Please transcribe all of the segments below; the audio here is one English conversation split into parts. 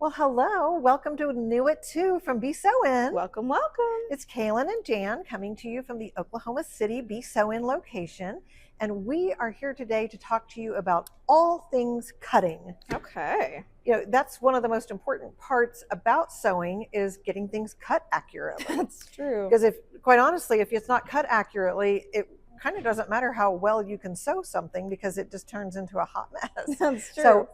Well, hello. Welcome to New It Too from Be Sewin. Welcome, welcome. It's Kaylin and Jan coming to you from the Oklahoma City Be Sewin location. And we are here today to talk to you about all things cutting. Okay. That's one of the most important parts about sewing is getting things cut accurately. That's true. Because quite honestly, if it's not cut accurately, it kind of doesn't matter how well you can sew something because it just turns into a hot mess. That's true. So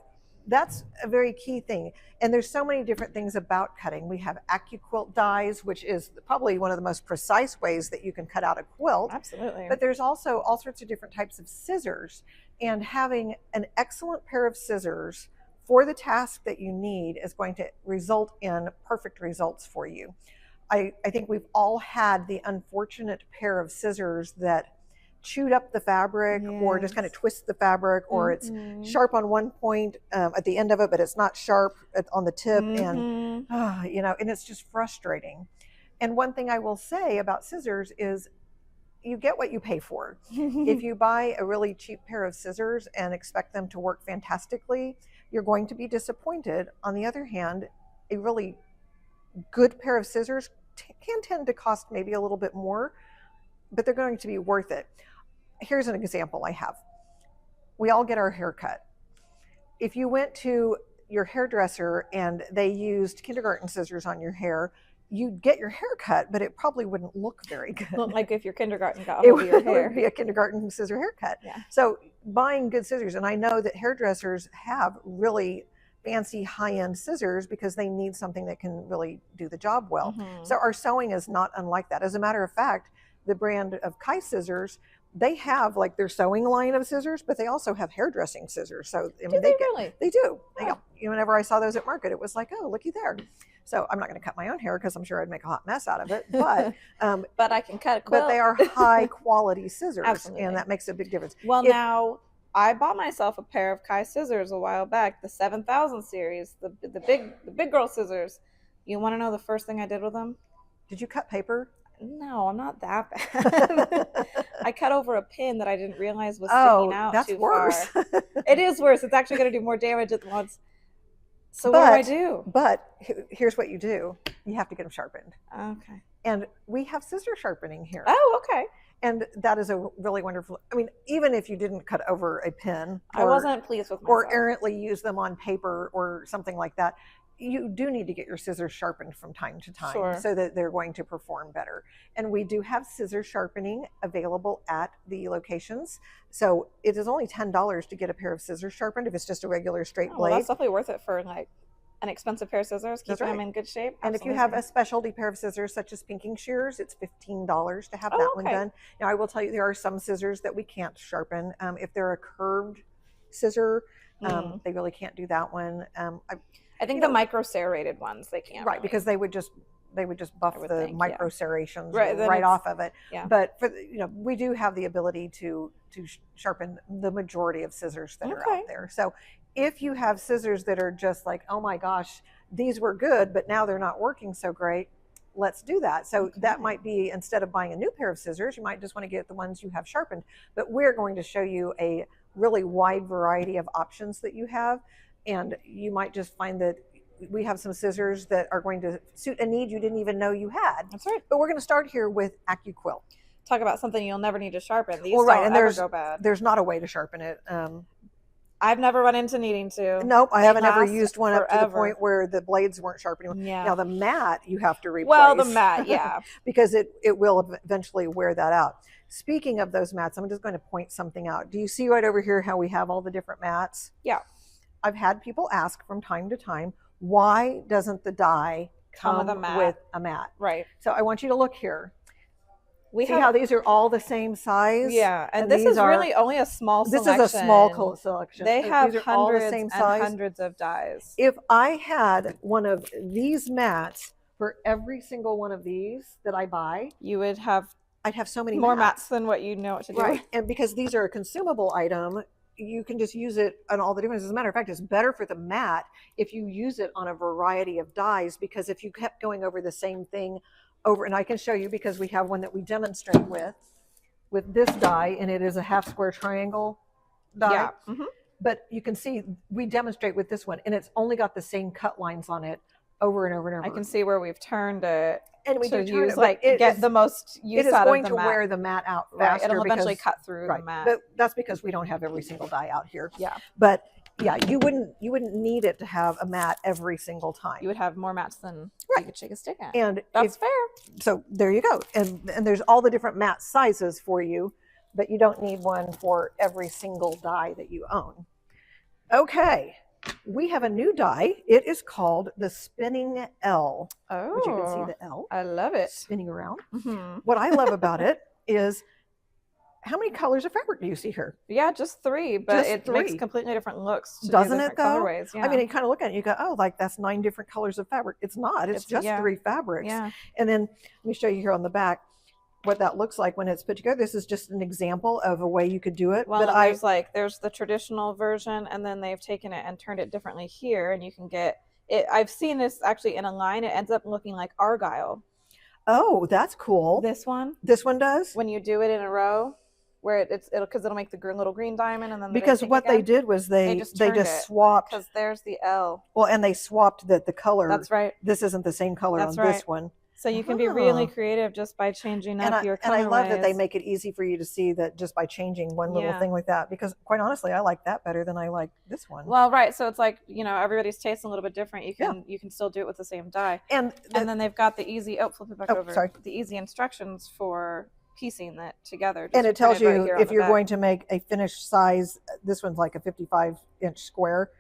that's a very key thing. And there's so many different things about cutting. We have AccuQuilt dies, which is probably one of the most precise ways that you can cut out a quilt. Absolutely. But there's also all sorts of different types of scissors. And having an excellent pair of scissors for the task that you need is going to result in perfect results for you. I think we've all had the unfortunate pair of scissors that chewed up the fabric, yes, or just kind of twist the fabric, or it's sharp on one point at the end of it, but it's not sharp on the tip, and and it's just frustrating. And one thing I will say about scissors is you get what you pay for. If you buy a really cheap pair of scissors and expect them to work fantastically, you're going to be disappointed. On the other hand, a really good pair of scissors can tend to cost maybe a little bit more, but they're going to be worth it. Here's an example I have. We all get our hair cut. If you went to your hairdresser and they used kindergarten scissors on your hair, you'd get your hair cut, but it probably wouldn't look very good. Like if your kindergarten got hold of your hair. It would be a kindergarten scissor haircut. Yeah. So buying good scissors, and I know that hairdressers have really fancy high-end scissors because they need something that can really do the job well. So our sewing is not unlike that. As a matter of fact, the brand of Kai Scissors, they have like their sewing line of scissors, but they also have hairdressing scissors. So I mean, they do. Oh. Whenever I saw those at market, it was like, oh, looky there. So I'm not going to cut my own hair because I'm sure I'd make a hot mess out of it. But but I can cut a quilt. But they are high quality scissors, Absolutely. And that makes a big difference. Well, now I bought myself a pair of Kai scissors a while back, the 7000 series, the big girl scissors. You want to know the first thing I did with them? Did you cut paper? No, I'm not that bad. I cut over a pin that I didn't realize was sticking out that's too worse. far. It is worse. It's actually going to do more damage at once. So what do I do? But here's what you do. You have to get them sharpened. Okay. And we have scissor sharpening here. Oh, okay. And that is a really wonderful, I mean, even if you didn't cut over a pin. I wasn't pleased with myself. Or errantly use them on paper or something like that. You do need to get your scissors sharpened from time to time so that they're going to perform better. And we do have scissor sharpening available at the locations. So it is only $10 to get a pair of scissors sharpened if it's just a regular straight blade. Well, that's definitely worth it for like an expensive pair of scissors, keeping them in good shape. And if you have a specialty pair of scissors, such as pinking shears, it's $15 to have that one done. Now, I will tell you, there are some scissors that we can't sharpen. If they're a curved scissor, they really can't do that one. I think the micro serrated ones they can't. Right, because they would just buff the micro serrations right off of it. Yeah. But for we do have the ability to sharpen the majority of scissors that are out there. So if you have scissors that are just like, oh my gosh, these were good, but now they're not working so great, let's do that. So that might be, instead of buying a new pair of scissors, you might just want to get the ones you have sharpened. But we're going to show you a really wide variety of options that you have. And you might just find that we have some scissors that are going to suit a need you didn't even know you had. That's right. But we're going to start here with AccuQuilt. Talk about something you'll never need to sharpen. These don't ever go bad. There's not a way to sharpen it. I've never run into needing to. Nope, I haven't ever used one up to the point where the blades weren't sharp anymore. Yeah. Now the mat you have to replace. Well, the mat, yeah. Because it will eventually wear that out. Speaking of those mats, I'm just going to point something out. Do you see right over here how we have all the different mats? Yeah. I've had people ask from time to time, why doesn't the die come with a mat? Right. So I want you to look here. See how these are all the same size? Yeah, and this is really only a small selection. This is a small selection. They have these are all the same size. Hundreds of dies. If I had one of these mats for every single one of these that I buy, I'd have so many more mats than what you know what to do. Right, and because these are a consumable item, you can just use it on all the different. As a matter of fact, it's better for the mat if you use it on a variety of dies, because if you kept going over the same thing over, and I can show you because we have one that we demonstrate with this die, and it is a half square triangle die. Yeah. But you can see we demonstrate with this one, and it's only got the same cut lines on it over and over and over. I can see where we've turned it and we to do turn use it, like get the most it use is out going of to the mat. wear the mat out faster. Right, it'll eventually because, cut through the mat. But that's because we don't have every single die out here. Yeah. But yeah, you wouldn't need it to have a mat every single time. You would have more mats than you could shake a stick at. And that's fair. So there you go. And there's all the different mat sizes for you, but you don't need one for every single die that you own. Okay. We have a new die. It is called the Spinning L. Oh, which you can see the L. I love it. Spinning around. Mm-hmm. What I love about it is how many colors of fabric do you see here? Yeah, just 3, but it makes completely different looks. Doesn't it though? Colorways. Yeah. I mean, you kind of look at it and you go, oh, like that's 9 different colors of fabric. It's not. It's just 3 fabrics. Yeah. And then let me show you here on the back what that looks like when it's put together. This is just an example of a way you could do it. Well, but there's the traditional version, and then they've taken it and turned it differently here, and you can get it. I've seen this actually in a line. It ends up looking like argyle. Oh, that's cool. This one does. When you do it in a row, where it'll make the little green diamond, and then because what they did was they just swapped, because there's the L. Well, and they swapped the color. That's right. This isn't the same color on this one. So you can be really creative just by changing up your colorways. And I love that they make it easy for you to see that just by changing one little thing like that. Because quite honestly, I like that better than I like this one. Well, right. So it's like, everybody's taste a little bit different. You can still do it with the same die. And then they've got the easy. Oh, flip it back over. Sorry. The easy instructions for piecing that together. And it tells you if you're going to make a finished size. This one's like a 55-inch square.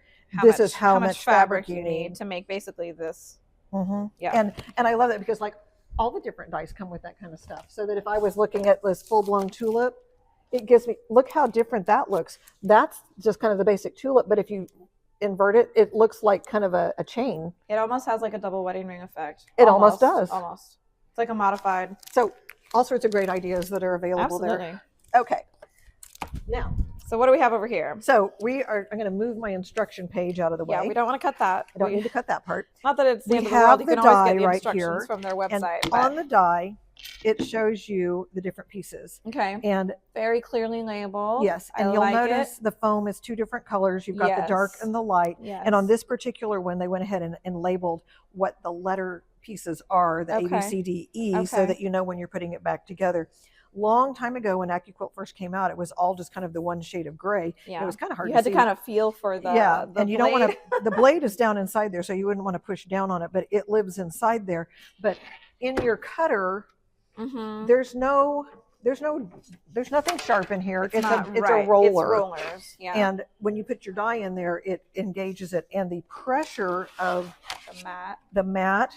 This is how much fabric you need to make basically this. Mm-hmm. Yeah, and I love that because like all the different dies come with that kind of stuff. So that if I was looking at this full-blown tulip, it gives me, look how different that looks. That's just kind of the basic tulip, but if you invert it, it looks like kind of a chain. It almost has like a double wedding ring effect. It almost does. Almost. It's like a modified. So all sorts of great ideas that are available there. Okay. Now. So what do we have over here? So I'm going to move my instruction page out of the way. Yeah, we don't want to cut that. I don't need to cut that part. Not that it's the end of the world. You can always get the instructions from their website. And on the die, it shows you the different pieces. Okay. And very clearly labeled. Yes. And you'll notice the foam is 2 different colors. You've got the dark and the light. Yes. And on this particular one, they went ahead and labeled what the letter pieces are, the A, B, C, D, E, so that you know when you're putting it back together. Long time ago when AccuQuilt first came out, it was all just kind of the one shade of gray. Yeah. It was kind of hard to see. You had to kind of feel for the and you don't want to, the blade is down inside there, so you wouldn't want to push down on it, but it lives inside there. But in your cutter, there's nothing sharp in here. It's a roller. It's rollers. Yeah. And when you put your die in there, it engages it, and the pressure of the mat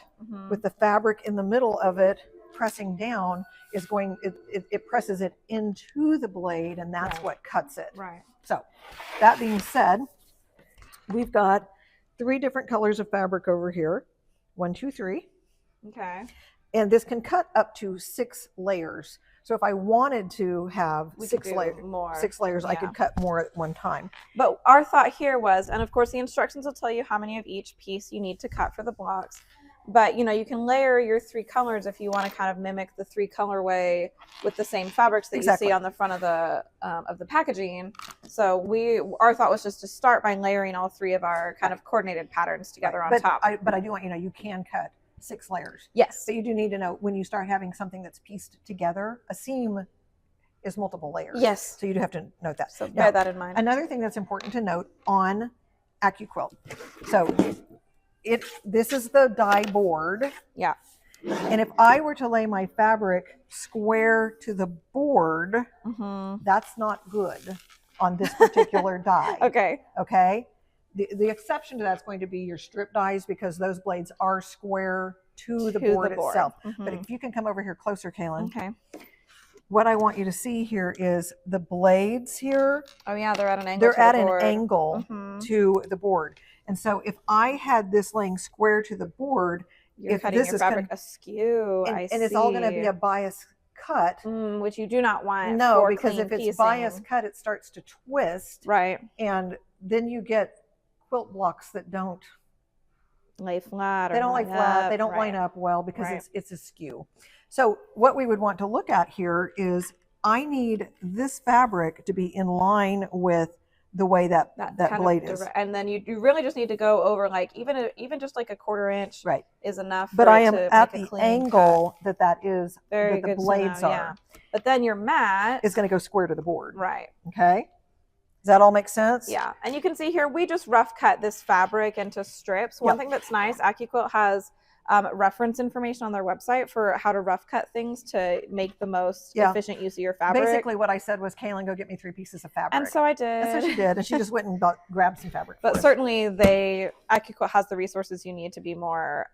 with the fabric in the middle of it pressing down is going, it presses it into the blade, and that's what cuts it. Right. So that being said, we've got 3 different colors of fabric over here. 1, 2, 3. Okay. And this can cut up to 6 layers. So if I wanted to have 6 layers, I could cut more at one time. But our thought here was, and of course the instructions will tell you how many of each piece you need to cut for the blocks. But you can layer your 3 colors if you want to kind of mimic the 3 colorway with the same fabrics that you see on the front of the packaging. So our thought was just to start by layering all 3 of our kind of coordinated patterns together on top. But I do want you can cut 6 layers. Yes. But you do need to know when you start having something that's pieced together, a seam is multiple layers. Yes. So you do have to note that. So bear that in mind. Another thing that's important to note on AccuQuilt. So this is the die board. Yeah. And if I were to lay my fabric square to the board, that's not good on this particular die. Okay. Okay. The exception to that's going to be your strip dies, because those blades are square to the board itself. But if you can come over here closer, Kaylin. Okay. What I want you to see here is the blades here. Oh yeah, they're at an angle. They're at an angle to the board. And so if I had this laying square to the board, you're cutting your fabric askew. And it's all going to be a bias cut. Which you do not want. No, because if it's bias cut, it starts to twist. Right. And then you get quilt blocks that don't lay flat. They don't lay flat. They don't line up well because it's askew. So what we would want to look at here is I need this fabric to be in line with the way that kind blade of is. and then you really just need to go over like even just like a 1/4 inch Right. is enough. But for I it am to at make a the clean angle cut. that is Very that the good blades to know, are. yeah. But then your mat is going to go square to the board. Right. Okay. Does that all make sense? Yeah. And you can see here we just rough cut this fabric into strips. One thing that's nice, AccuQuilt has reference information on their website for how to rough cut things to make the most efficient use of your fabric. Basically what I said was, Kaylin, go get me 3 pieces of fabric. And so I did. And so she did. And she just went and grabbed some fabric. But certainly AccuQuilt has the resources you need to be more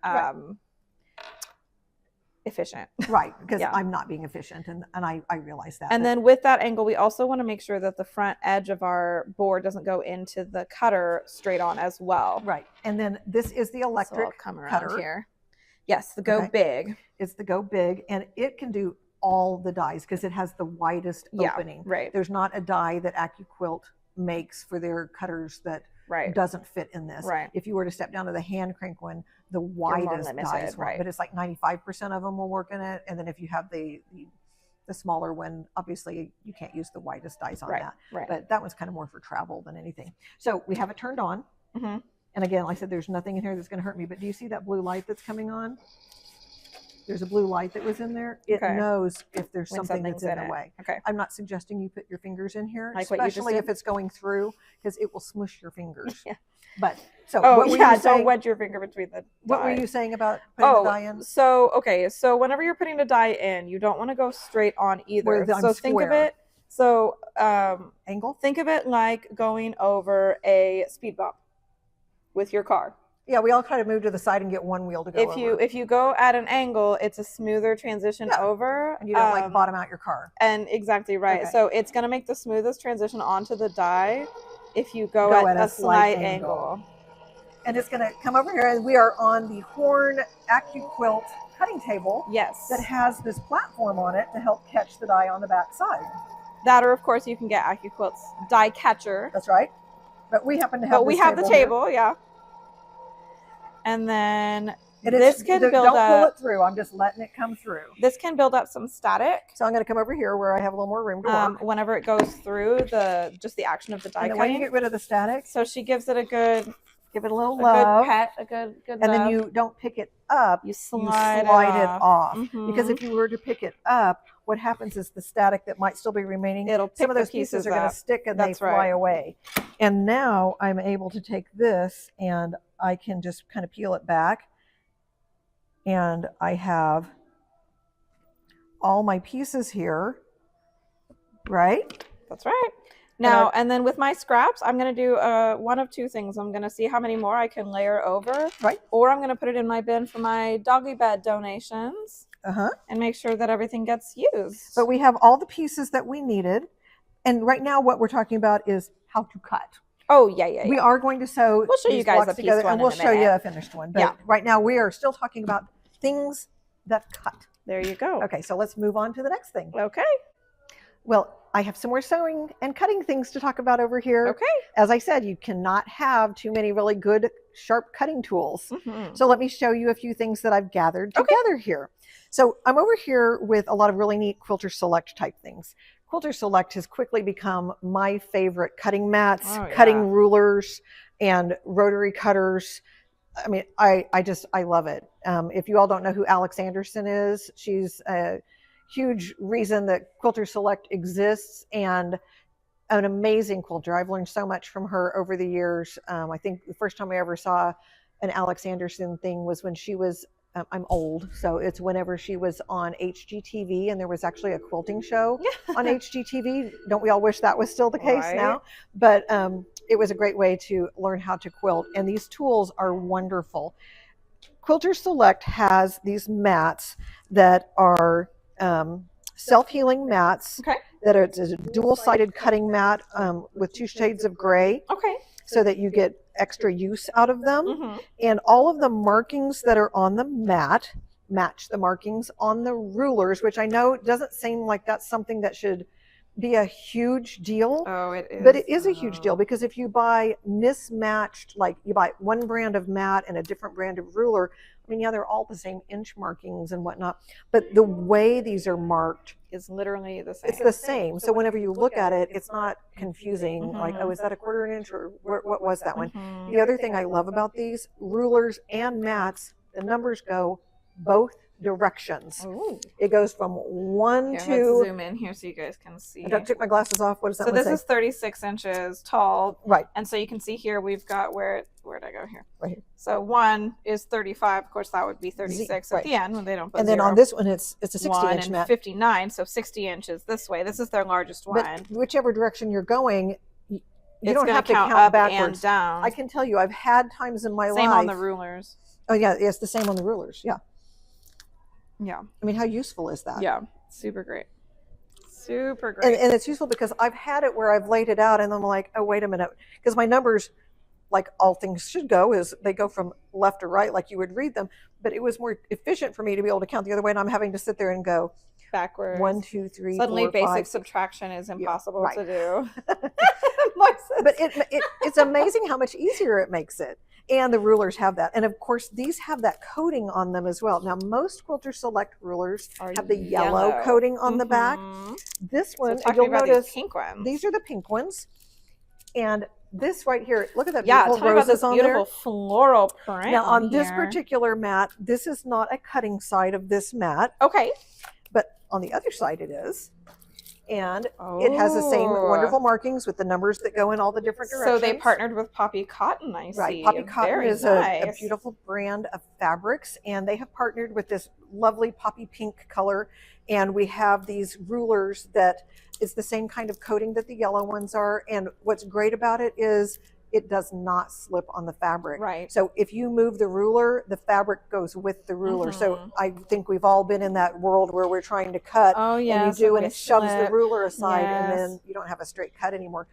efficient. Right. Because I'm not being efficient. And I realize that. And then with that angle, we also want to make sure that the front edge of our board doesn't go into the cutter straight on as well. Right. And then this is the electric so I'll come around cutter. Here. Yes, the Go Big. It's the Go Big, and it can do all the dies because it has the widest opening. Right. There's not a die that AccuQuilt makes for their cutters that doesn't fit in this. Right. If you were to step down to the hand crank one, the widest dies work, but it's like 95% of them will work in it. And then if you have the smaller one, obviously you can't use the widest dies on that. Right. But that one's kind of more for travel than anything. So we have it turned on. Mm-hmm. And again, like I said, there's nothing in here that's going to hurt me. But do you see that blue light that's coming on? There's a blue light that was in there. It knows if there's something that's in the way. Okay. I'm not suggesting you put your fingers in here, like especially if it's going through, because it will smush your fingers. Yeah. But so don't wedge your finger between the die. What were you saying about putting the die in? So whenever you're putting the die in, you don't want to go straight on either. So think of it. So angle. Think of it like going over a speed bump with your car. Yeah, we all kind of move to the side and get one wheel to go over. If you go at an angle, it's a smoother transition over. And you don't like bottom out your car. And exactly right. Okay. So it's going to make the smoothest transition onto the die if you go at a slight angle. And it's going to come over here, and we are on the Horn AccuQuilt cutting table. Yes. That has this platform on it to help catch the die on the back side. That, or of course you can get AccuQuilt's die catcher. That's right. But we happen to have the table, yeah. And then this can build up. Don't pull it through. I'm just letting it come through. This can build up some static. So I'm going to come over here where I have a little more room to work. Whenever it goes through just the action of the die cutting. When you get rid of the static. So she gives it a good, give it a little love. Good pet, a good and then you don't pick it up. You slide it off. Mm-hmm. Because if you were to pick it up, what happens is the static that might still be remaining, some of those pieces are going to stick and they fly away. And now I'm able to take this and I can just kind of peel it back. And I have all my pieces here, right? That's right. Now, and then with my scraps, I'm going to do one of two things. I'm going to see how many more I can layer over. Right. Or I'm going to put it in my bin for my doggy bed donations. And make sure that everything gets used. But we have all the pieces that we needed. And right now what we're talking about is how to cut. Oh, yeah. We are going to sew we'll show you guys a piece together, and we'll show you a finished one. But right now we are still talking about things that cut. There you go. Okay, so let's move on to the next thing. Okay. Well, I have some more sewing and cutting things to talk about over here. Okay. As I said, you cannot have too many really good, sharp cutting tools. Mm-hmm. So let me show you a few things that I've gathered together here. So I'm over here with a lot of really neat Quilter Select type things. Quilter Select has quickly become my favorite cutting mats, cutting rulers, and rotary cutters. I mean, I love it. If you all don't know who Alex Anderson is, she's a huge reason that Quilter Select exists and an amazing quilter. I've learned so much from her over the years. I think the first time I ever saw an Alex Anderson thing was when she was, I'm old, so it's whenever she was on HGTV, and there was actually a quilting show on HGTV. Don't we all wish that was still the case now? But it was a great way to learn how to quilt, and these tools are wonderful. Quilter Select has these mats that are self-healing mats that are a dual-sided cutting mat with 2 shades of gray. So that you get extra use out of them. And all of the markings that are on the mat match the markings on the rulers, which I know doesn't seem like that's something that should be a huge deal. Oh, it is. But it is a huge deal, because if you buy mismatched, like you buy one brand of mat and a different brand of ruler, mean, yeah, they're all the same inch markings and whatnot, but the way these are marked is literally the same. it's the same. So whenever you look at it, it's not confusing. Like, oh, is that a quarter an inch or what was that one? The other thing I love about these rulers and mats, the numbers go both directions. Ooh. It goes from 1 Here, to. let's zoom in here so you guys can see. I took my glasses off. What does that So one this say? is 36 inches tall. Right. And so you can see here we've got where'd I go here? Right here. So 1 is 35. Of course, that would be 36 at the end when they don't put And then 0. on this one, it's a 60 1 inch and mat. 59, so 60 inches this way. This is their largest one. But whichever direction you're going, you It's don't gonna have to count up backwards. and down. I can tell you, I've had times in my life. Same on the rulers. Oh yeah, it's the same on the rulers. Yeah. Yeah. I mean, how useful is that? Yeah. Super great. Super great. And it's useful because I've had it where I've laid it out and I'm like, oh, wait a minute. Because my numbers, like all things should go, is they go from left to right like you would read them. But it was more efficient for me to be able to count the other way. And I'm having to sit there and go backwards. 1, 2, 3, Suddenly 4, basic 5. subtraction is impossible right. to do. But it's amazing how much easier it makes it. And the rulers have that. And of course, these have that coating on them as well. Now, most Quilter Select rulers have the yellow coating on the back. This one, so you'll notice, these pink ones. These are the pink ones. And this right here, look at that yeah, beautiful tell me about this roses on beautiful there. floral print. Now, on this here. particular mat, this is not a cutting side of this mat. Okay. But on the other side it is. And it has the same wonderful markings with the numbers that go in all the different directions. So they partnered with Poppy Cotton, I see. Right. Poppy Cotton Very is nice. a beautiful brand of fabrics, and they have partnered with this lovely poppy pink color. And we have these rulers that is the same kind of coating that the yellow ones are. And what's great about it is it does not slip on the fabric. Right. So if you move the ruler, the fabric goes with the ruler. So I think we've all been in that world where we're trying to cut. Oh, yeah. And you do, and it shoves the slip. ruler aside, and Yes. then you don't have a straight cut anymore.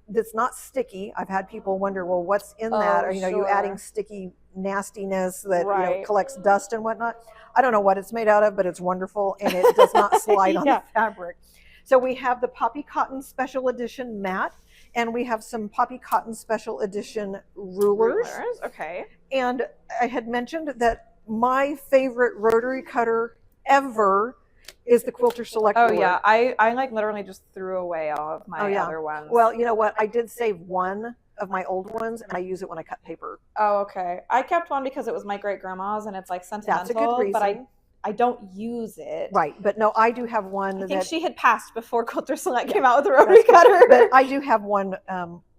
That's not sticky. I've had people wonder, well, what's in that? Or, you know, you adding sticky nastiness that you know, collects dust and whatnot. I don't know what it's made out of, but it's wonderful, and it does not slide on the fabric. So we have the Poppy Cotton Special Edition mat, and we have some Poppy Cotton Special Edition rulers. Okay. And I had mentioned that my favorite rotary cutter ever is the Quilter Select. Oh yeah, I like literally just threw away all of my other ones. Well, you know what? I did save one of my old ones, and I use it when I cut paper. Oh, okay. I kept one because it was my great grandma's, and it's like sentimental. That's a good reason. But I don't use it. Right, but no, I do have one. I think she had passed before Quilter Select came out with the rotary cutter. But I do have one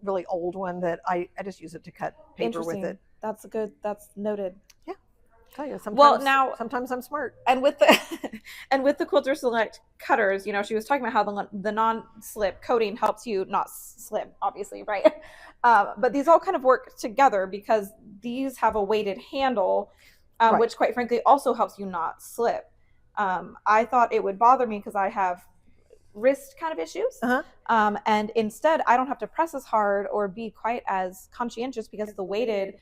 really old one that I just use it to cut paper with it. That's good. That's noted. Yeah. Tell you, sometimes I'm smart. And with the Quilter Select cutters, you know, she was talking about how the non-slip coating helps you not slip, obviously, right? But these all kind of work together because these have a weighted handle, which quite frankly also helps you not slip. I thought it would bother me because I have wrist kind of issues. And instead I don't have to press as hard or be quite as conscientious because the weighted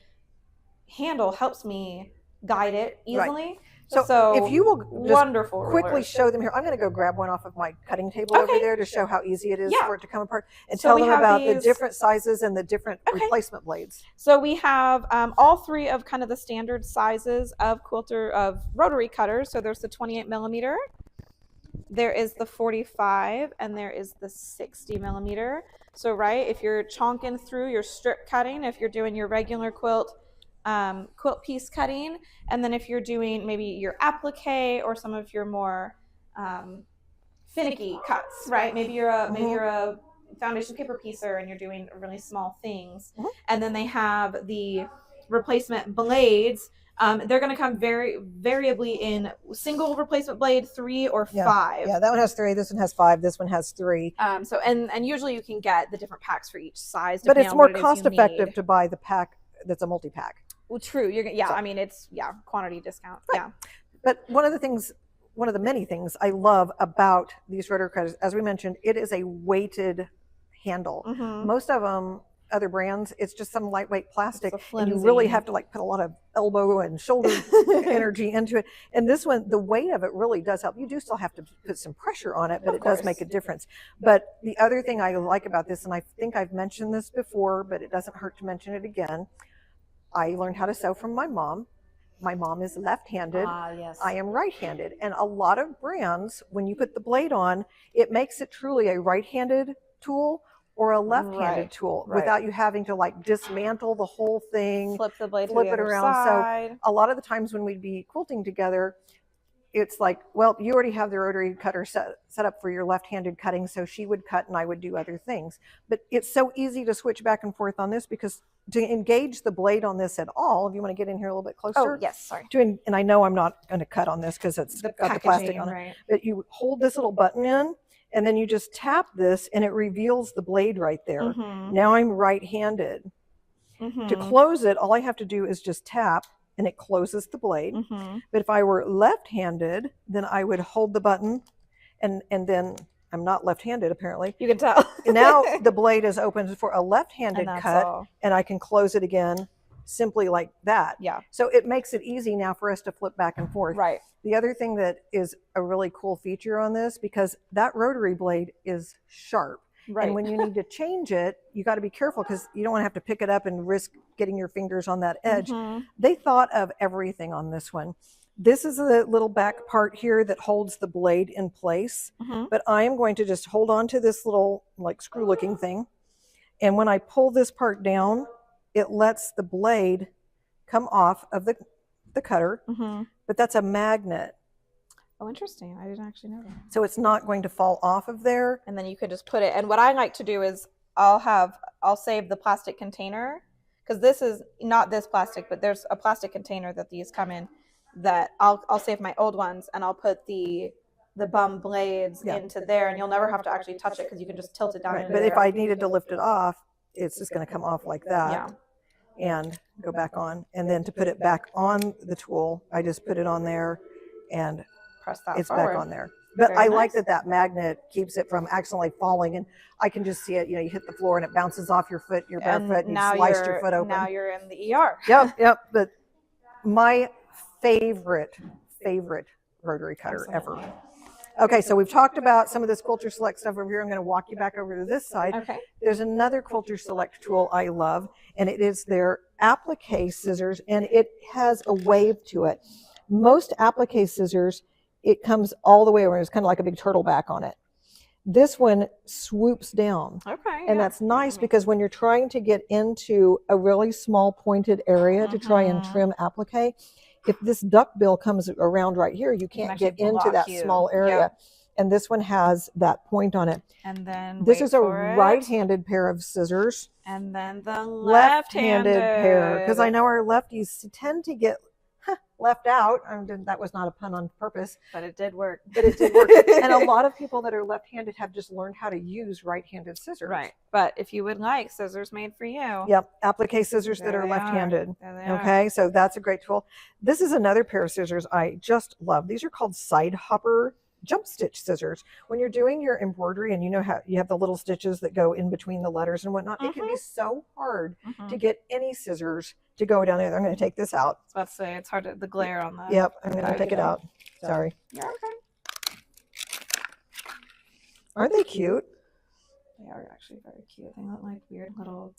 handle helps me guide it easily. So if you will just quickly show them here, I'm going to go grab one off of my cutting table over there to show how easy it is for it to come apart, and tell them about the different sizes and the different replacement blades. So we have all three of kind of the standard sizes of rotary cutters. So there's the 28 millimeter, there is the 45, and there is the 60 millimeter. So if you're chonking through your strip cutting, if you're doing your regular quilt piece cutting, and then if you're doing maybe your applique or some of your more finicky cuts, maybe you're a foundation paper piecer and you're doing really small things, and then they have the replacement blades. They're going to come very variably in single replacement blade, 3 or 5. Yeah, that one has 3. This one has 5. This one has 3. So and usually you can get the different packs for each size. But it's more cost effective to buy the pack that's a multi-pack. Well, true. I mean, it's quantity discount. Right. Yeah. But one of the many things I love about these rotary cutters, as we mentioned, it is a weighted handle. Most of them, other brands, it's just some lightweight plastic, and you really have to put a lot of elbow and shoulder energy into it. And this one, the weight of it really does help. You do still have to put some pressure on it, but it does make a difference. But the other thing I like about this, and I think I've mentioned this before, but it doesn't hurt to mention it again, I learned how to sew from my mom, My mom is left-handed. Yes. I am right-handed. And a lot of brands, when you put the blade on, it makes it truly a right-handed tool or a left-handed tool without you having to like dismantle the whole thing, flip the blade, flip to the it other around. side. So a lot of the times when we'd be quilting together, it's like, well, you already have the rotary cutter set up for your left-handed cutting, so she would cut and I would do other things. But it's so easy to switch back and forth on this, because to engage the blade on this at all, if you want to get in here a little bit closer. Oh, yes, sorry. And I know I'm not going to cut on this because it's got the plastic on it. But you hold this little button in, and then you just tap this, and it reveals the blade right there. Mm-hmm. Now I'm right-handed. Mm-hmm. To close it, all I have to do is just tap, and it closes the blade. Mm-hmm. But if I were left-handed, then I would hold the button, and then I'm not left-handed apparently. You can tell. Now the blade is open for a left-handed cut, all. And I can close it again simply like that. Yeah. So it makes it easy now for us to flip back and forth. Right. The other thing that is a really cool feature on this, because that rotary blade is sharp. Right. And when you need to change it, you got to be careful, because you don't want to have to pick it up and risk getting your fingers on that edge. Mm-hmm. They thought of everything on this one. This is the little back part here that holds the blade in place. Mm-hmm. But I am going to just hold on to this little like screw looking thing. And when I pull this part down, it lets the blade come off of the cutter. Mm-hmm. But that's a magnet. Oh, interesting. I didn't actually know that. So it's not going to fall off of there. And then you could just put it. And what I like to do is I'll save the plastic container, because this is not this plastic, but there's a plastic container that these come in, that I'll save my old ones, and I'll put the bum blades into there, and you'll never have to actually touch it, because you can just tilt it down. Right. But if I needed to lift it off, it's just going to come off like that. Yeah. And go back on. And then to put it back on the tool, I just put it on there and press that it's forward. back on there. But Very I like nice. that magnet keeps it from accidentally falling, and I can just see it. You know, you hit the floor and it bounces off your foot, your bare foot, and you sliced your foot open. Now you're in the ER. Yep. But my favorite rotary cutter ever. Okay, so we've talked about some of this Quilter Select stuff over here. I'm going to walk you back over to this side. Okay. There's another Quilter Select tool I love, and it is their applique scissors, and it has a wave to it. Most applique scissors, it comes all the way over. It's kind of like a big turtle back on it. This one swoops down. Okay. And that's nice, because when you're trying to get into a really small pointed area to try and trim applique, if this duckbill comes around right here, you can't get into that small area. Yep. And this one has that point on it. And then this is a right-handed pair of scissors. And then the left-handed pair, because I know our lefties tend to get left out. That was not a pun on purpose. But it did work. And a lot of people that are left-handed have just learned how to use right-handed scissors. Right. But if you would like scissors made for you. Yep. Applique scissors that are left-handed. Okay. So that's a great tool. This is another pair of scissors I just love. These are called side hopper jump stitch scissors. When you're doing your embroidery and you know how you have the little stitches that go in between the letters and whatnot, it can be so hard to get any scissors to go down there. I'm going to take this out. I was about to say, it's hard to, the glare on that. Yep, I'm going to take it out. Sorry. You're okay. Aren't they cute? They are actually very cute. They look like weird little.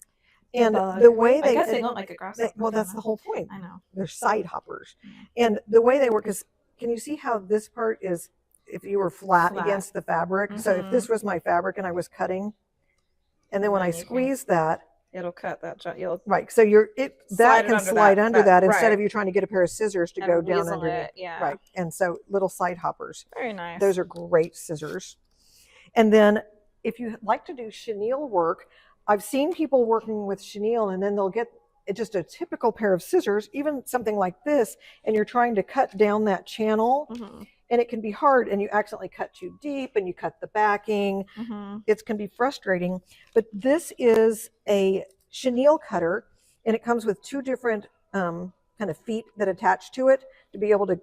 And the way I guess they look like a grasshopper. Well, that's the whole point. I know. They're side hoppers. And the way they work is, can you see how this part is, if you were flat against the fabric? So if this was my fabric and I was cutting, and then when I squeeze that, it'll cut that. Right. So that can slide under that instead of you trying to get a pair of scissors to go down under it. Yeah. Right. And so little side hoppers. Very nice. Those are great scissors. And then if you like to do chenille work, I've seen people working with chenille, and then they'll get just a typical pair of scissors, even something like this, and you're trying to cut down that channel. And it can be hard, and you accidentally cut too deep, and you cut the backing. It can be frustrating. But this is a chenille cutter, and it comes with two different kind of feet that attach to it to be able to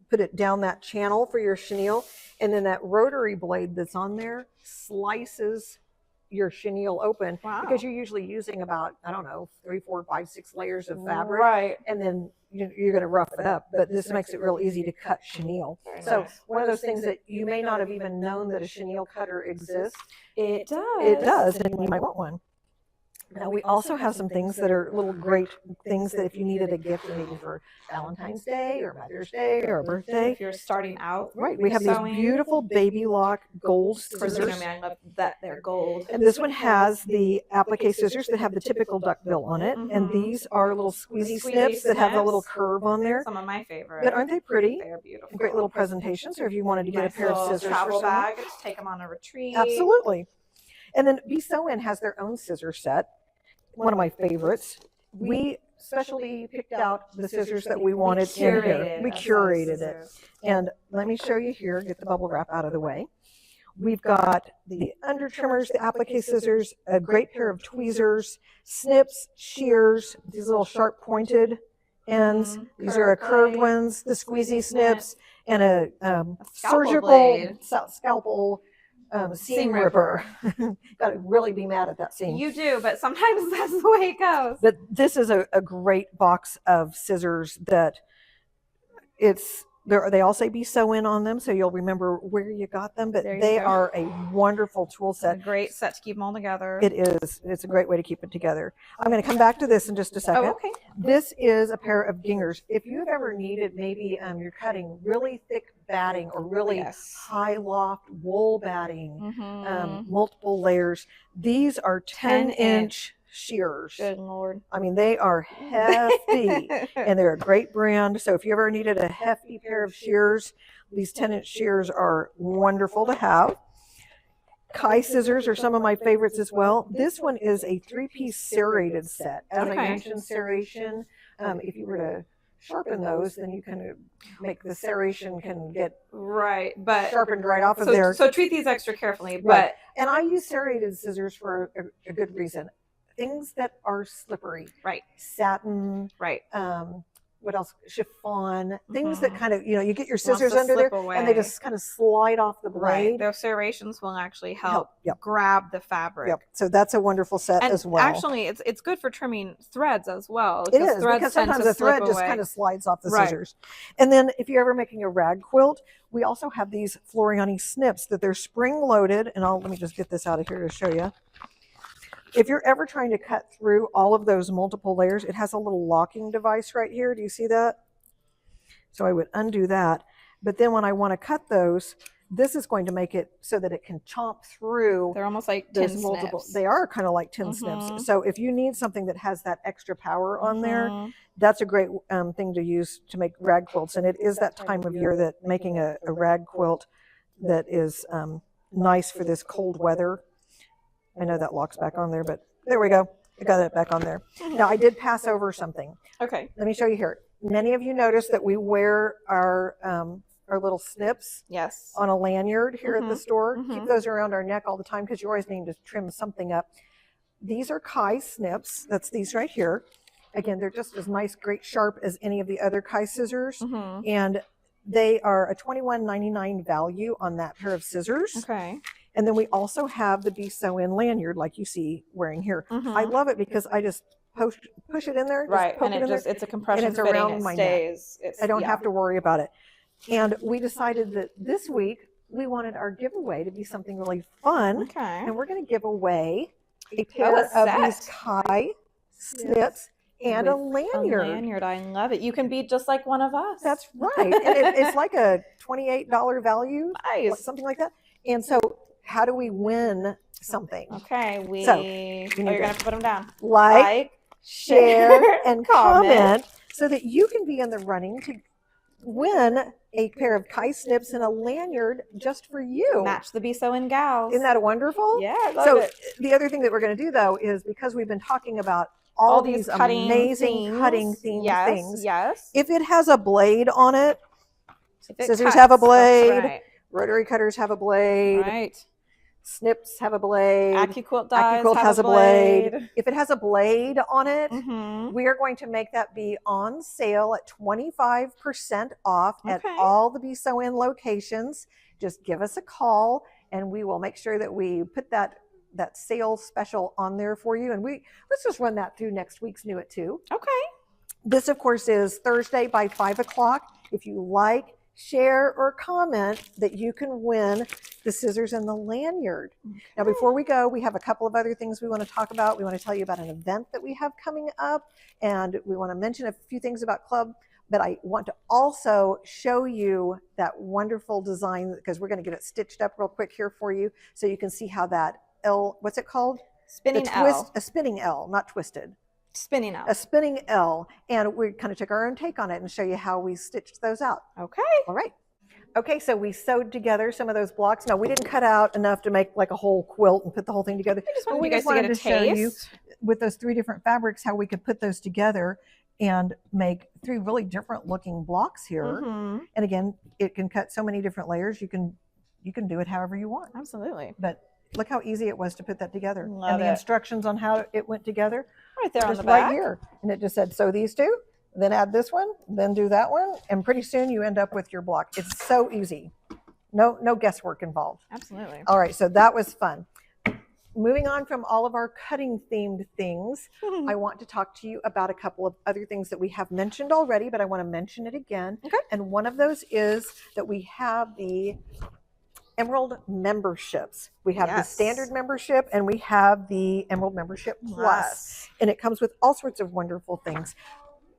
put it down that channel for your chenille. And then that rotary blade that's on there slices your chenille open, because you're usually using about, I don't know, 3, 4, 5, 6 layers of fabric. Right. And then you're going to rough it up, but this makes it real easy to cut chenille. So one of those things that you may not have even known that a chenille cutter exists. It does. It does, and you might want one. Now we also have some things that are little great things that if you needed a gift maybe for Valentine's Day or Mother's Day or a birthday. If you're starting out, Right, we have these beautiful Baby Lock gold scissors. I love that they're gold. And this one has the applique scissors that have the typical duck bill on it. And these are little squeezy snips that have a little curve on there. Some of my favorite. But aren't they pretty? They're beautiful. Great little presentations, or if you wanted to get a pair of scissors for travel someone. bag, just take them on a retreat. Absolutely. And then Be Sew In has their own scissor set. One of my favorites. We specially picked out the scissors that we wanted in here. We curated it. And let me show you here, get the bubble wrap out of the way. We've got the under trimmers, the applique scissors, a great pair of tweezers, snips, shears, these little sharp pointed ends. These are a curved ones, the squeezy snips, and a surgical scalpel seam ripper. Got to really be mad at that seam. You do, but sometimes that's the way it goes. But this is a great box of scissors that they all say Be Sew In on them, so you'll remember where you got them, but they are a wonderful tool set. A great set to keep them all together. It is. It's a great way to keep it together. I'm going to come back to this in just a second. Oh, okay. This is a pair of Gingers. If you've ever needed, maybe you're cutting really thick batting or really high loft wool batting, multiple layers, these are 10-inch shears. Good Lord. I mean, they are hefty and they're a great brand. So if you ever needed a hefty pair of shears, these 10-inch shears are wonderful to have. Kai scissors are some of my favorites as well. This one is a 3-piece serrated set. As I mentioned, serration, if you were to sharpen those, then you kind of make the serration can get but sharpened right off of there. So treat these extra carefully. But and I use serrated scissors for a good reason. Things that are slippery, satin, what else? Chiffon, things that kind of, you get your scissors under there and they just kind of slide off the blade. Those serrations will actually help grab the fabric. So that's a wonderful set as well. Actually, it's good for trimming threads as well. It is, because sometimes the thread just kind of slides off the scissors. And then if you're ever making a rag quilt, we also have these Floriani snips that they're spring loaded. And let me just get this out of here to show you. If you're ever trying to cut through all of those multiple layers, it has a little locking device right here. Do you see that? So I would undo that. But then when I want to cut those, this is going to make it so that it can chomp through. They're almost like tin snips. They are kind of like tin snips. So if you need something that has that extra power on there, that's a great thing to use to make rag quilts. And it is that time of year that making a rag quilt that is nice for this cold weather. I know that locks back on there, but there we go. I got it back on there. Now, I did pass over something. Okay. Let me show you here. Many of you notice that we wear our little snips on a lanyard here at the store. Keep those around our neck all the time because you always need to trim something up. These are Kai snips. That's these right here. Again, they're just as nice, great sharp as any of the other Kai scissors. And they are a $21.99 value on that pair of scissors. Okay. And then we also have the Be Sew In lanyard like you see wearing here. I love it because I just push it in there. And it's a compression fitting. Around my neck. I don't have to worry about it. And we decided that this week we wanted our giveaway to be something really fun. And we're going to give away a pair of these Kai snips and a lanyard. I love it. You can be just like one of us. That's right. And it's like a $28 value. Nice. Something like that. And so how do we win something? Okay, you're going to have to put them down. Like share, and comment so that you can be in the running to win a pair of Kai snips and a lanyard just for you. Match the Be Sew In gals. Isn't that wonderful? Yeah, I love it. The other thing that we're going to do, though, is because we've been talking about all these amazing cutting themed things. Yes. If it has a blade on it, scissors have a blade. Rotary cutters have a blade. Right. Snips have a blade. AccuQuilt dies has a blade. If it has a blade on it, Mm-hmm. we are going to make that be on sale at 25% off at all the Be Sew In locations. Just give us a call and we will make sure that we put that sale special on there for you. And let's just run that through next week's New It Too. Okay. This, of course, is Thursday by 5 o'clock. If you like, share, or comment that you can win the scissors and the lanyard. Now, before we go, we have a couple of other things we want to talk about. We want to tell you about an event that we have coming up, and we want to mention a few things about Club, but I want to also show you that wonderful design, because we're going to get it stitched up real quick here for you so you can see how that L, what's it called? Spinning L. A spinning L, not twisted. Spinning L. A spinning L. And we kind of took our own take on it and show you how we stitched those out. Okay. All right. Okay, so we sewed together some of those blocks. Now, we didn't cut out enough to make like a whole quilt and put the whole thing together. I just wanted we you guys just wanted to to get a show you taste. with those 3 different fabrics how we could put those together and make 3 really different looking blocks here. Mhm. And again, it can cut so many different layers. You can do it however you want. Absolutely. But look how easy it was to put that together. Love and the it. instructions on how it went together, Right there on just the back. right here. And it just said, sew these 2, then add this one, then do that one. And pretty soon you end up with your block. It's so easy. No guesswork involved. Absolutely. All right, so that was fun. Moving on from all of our cutting themed things, I want to talk to you about a couple of other things that we have mentioned already, but I want to mention it again. Okay. And one of those is that we have the Emerald memberships. We have the Yes. standard membership and we have the Emerald membership plus. Yes. And it comes with all sorts of wonderful things,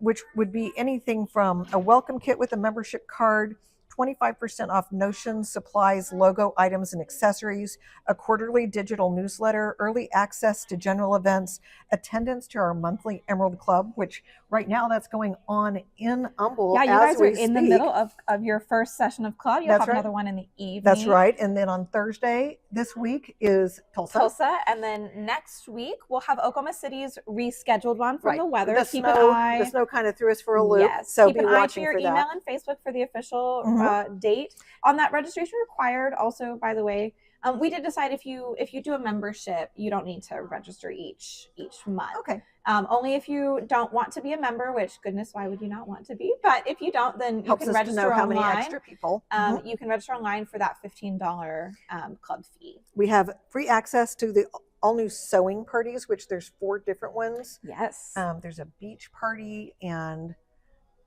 which would be anything from a welcome kit with a membership card, 25% off notions, supplies, logo items, and accessories, a quarterly digital newsletter, early access to general events, attendance to our monthly Emerald Club, which right now that's going on in Humble. Yeah, you as guys are we in the speak. middle of your first session of club. You'll That's have right. another one in the evening. That's right. And then on Thursday this week is Tulsa, and then next week we'll have Oklahoma City's rescheduled one from Right. the weather. The Keep snow, an eye. the snow kind of threw us for a loop. Yes. So Keep be an eye to watching your for email that. and Facebook for the official Mhm. date on that. Registration required. Also, by the way, we did decide if you do a membership, you don't need to register each month. Okay. Only if you don't want to be a member, which goodness, why would you not want to be? But if you don't, then you Helps can us to register know how online. many extra people. Mhm. You can register online for that $15 club fee. We have free access to the all new sewing parties, which there's 4 different ones. Yes. There's a beach party and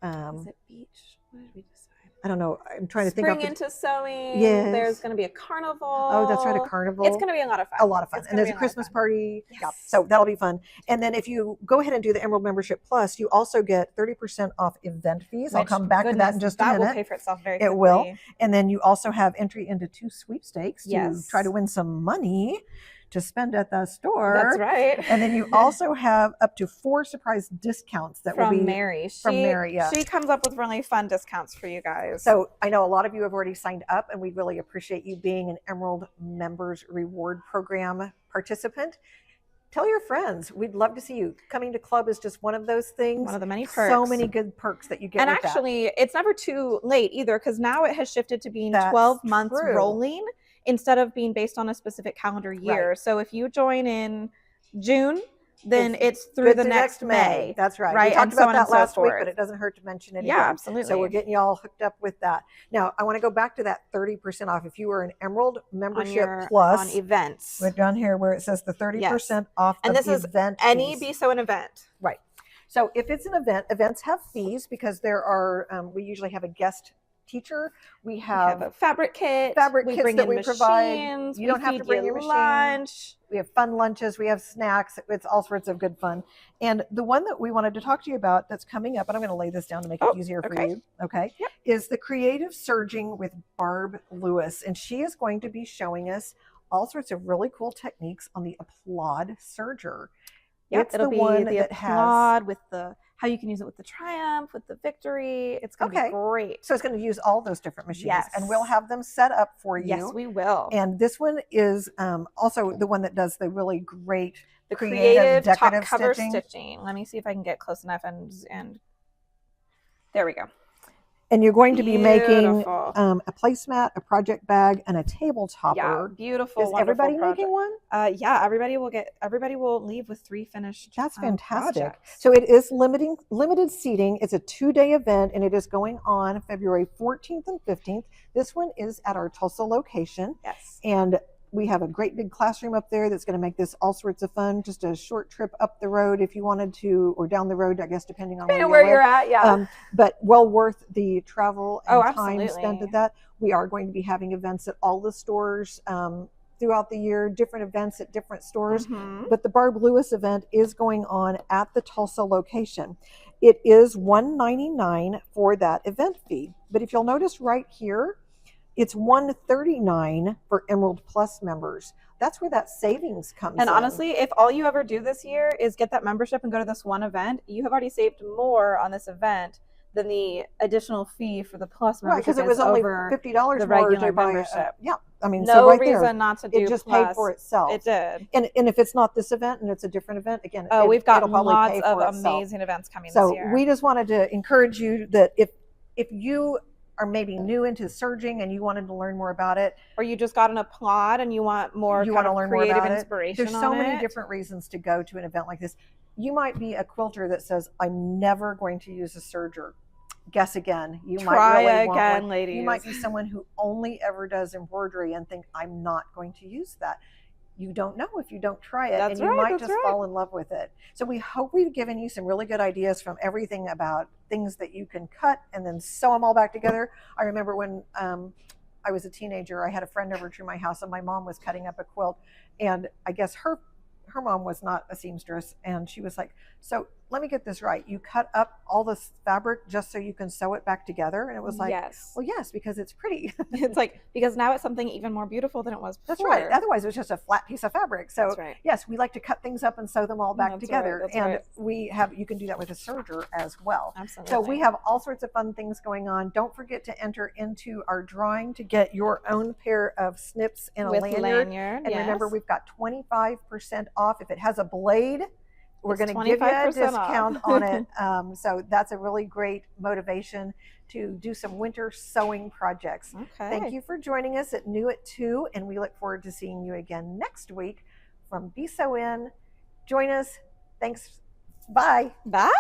Is it beach? What did we decide? I don't know. I'm trying to think Spring of into sewing. Yes. There's going to be a carnival. Oh, that's right, a carnival. It's going to be a lot of fun. A lot of fun. It's And gonna there's be a lot of Christmas fun. party. Yeah. Yes. So that'll be fun. And then if you go ahead and do the Emerald Membership Plus, you also get 30% off event fees. I'll Which, come back to that in goodness, just a that will minute. pay for itself very It quickly. will. And then you also have entry into 2 sweepstakes to Yes. try to win some money to spend at the store. That's right. And then you also have up to 4 surprise discounts that will From be Mary. from Mary, yeah. She comes up with really fun discounts for you guys. So I know a lot of you have already signed up, and we really appreciate you being an Emerald Members Reward Program participant. Tell your friends. We'd love to see you. Coming to club is just one of those things. one of the many perks. So many good perks that you get And with that. actually, it's never too late either, because now it has shifted to being That's 12 months true. rolling instead of being based on a specific calendar year. Right. So if you join in June, then it's through Good the to next May. That's right. right? We talked And so about on and that so last week, forth. but it doesn't hurt to mention it Yeah, again. absolutely. So we're getting you all hooked up with that. Now, I want to go back to that 30% off. If you were an Emerald on Membership your Plus, on events. we're down here where it says the 30% off And of this is event Any fees. BSO an event. Right. So if it's an event, events have fees because there are, we usually have a guest teacher. We We have have, a fabric kit. fabric we kits bring that in we provide. machines, You don't we have to feed bring you your machine. lunch. we have fun lunches, we have snacks. It's all sorts of good fun. And the one that we wanted to talk to you about that's coming up, and I'm going to lay this down to make it Oh, easier for okay. you. Okay. Yep. Is the Creative Surging with Barb Lewis. And she is going to be showing us all sorts of really cool techniques on the Applaud Serger. Yep, It's it'll the be one the that has, applaud with the how you can use it with the Triumph, with the Victory. It's going to Okay. be great. so it's going to use all those different machines. Yes. And we'll have them set up for you. Yes, we will. And this one is also the one that does the really great the creative top decorative cover stitching. stitching. Let me see if I can get close enough and there we go. And you're going to be making Beautiful. a placemat, a project bag, and a table Yeah, topper. beautiful. Is wonderful everybody project. making one? Yeah, everybody will leave with 3 finished. That's fantastic. projects. So it is limited seating. It's a 2-day event, and it is going on February 14th and 15th. This one is at our Tulsa location, Yes. and We have a great big classroom up there that's going to make this all sorts of fun. Just a short trip up the road if you wanted to, or down the road, I guess, depending on where you're at. Yeah. But well worth the travel and time absolutely. spent at that. We are going to be having events at all the stores throughout the year, different events at different stores. But the Barb Lewis event is going on at the Tulsa location. It is $199 for that event fee. But if you'll notice right here, it's $139 for Emerald Plus members. That's where that savings comes in. And honestly, if all you ever do this year is get that membership and go to this one event, you have already saved more on this event than the additional fee for the Plus membership. Right, because it was only $50 the more regular to buy membership. Yeah, I mean, no so right reason there, not to do it just Plus. paid for itself. It did. And if it's not this event and it's a different event, again, we've got it'll probably lots pay of for itself. amazing events coming So this year. we just wanted to encourage you that if you are maybe new into surging and you wanted to learn more about it, or you just got an applaud and you want more you kind want to of learn more creative about inspiration it, there's so on many it. different reasons to go to an event like this. You might be a quilter that says, I'm never going to use a serger. Guess again. You Try might really again, want one. ladies. You might be someone who only ever does embroidery and think, I'm not going to use that. You don't know if you don't try it, That's and you right, might that's just right. fall in love with it. So we hope we've given you some really good ideas, from everything about things that you can cut and then sew them all back together. I remember when I was a teenager, I had a friend over to my house and my mom was cutting up a quilt, and I guess her mom was not a seamstress, and she was like, so let me get this right. You cut up all this fabric just so you can sew it back together? And it was like, yes. well, yes, because it's pretty. It's like, because now it's something even more beautiful than it was before. That's right. Otherwise, it was just a flat piece of fabric. So That's right. yes, we like to cut things up and sew them all back That's together. right, that's And right. you can do that with a serger as well. Absolutely. So we have all sorts of fun things going on. Don't forget to enter into our drawing to get your own pair of snips and with a lanyard. lanyard. And remember, yes. we've got 25% off. If it has a blade, we're It's going to give you a 25% discount off. on it. So that's a really great motivation to do some winter sewing projects. Okay. Thank you for joining us at New at 2, and we look forward to seeing you again next week from Be Sew In. Join us. Thanks. Bye. Bye.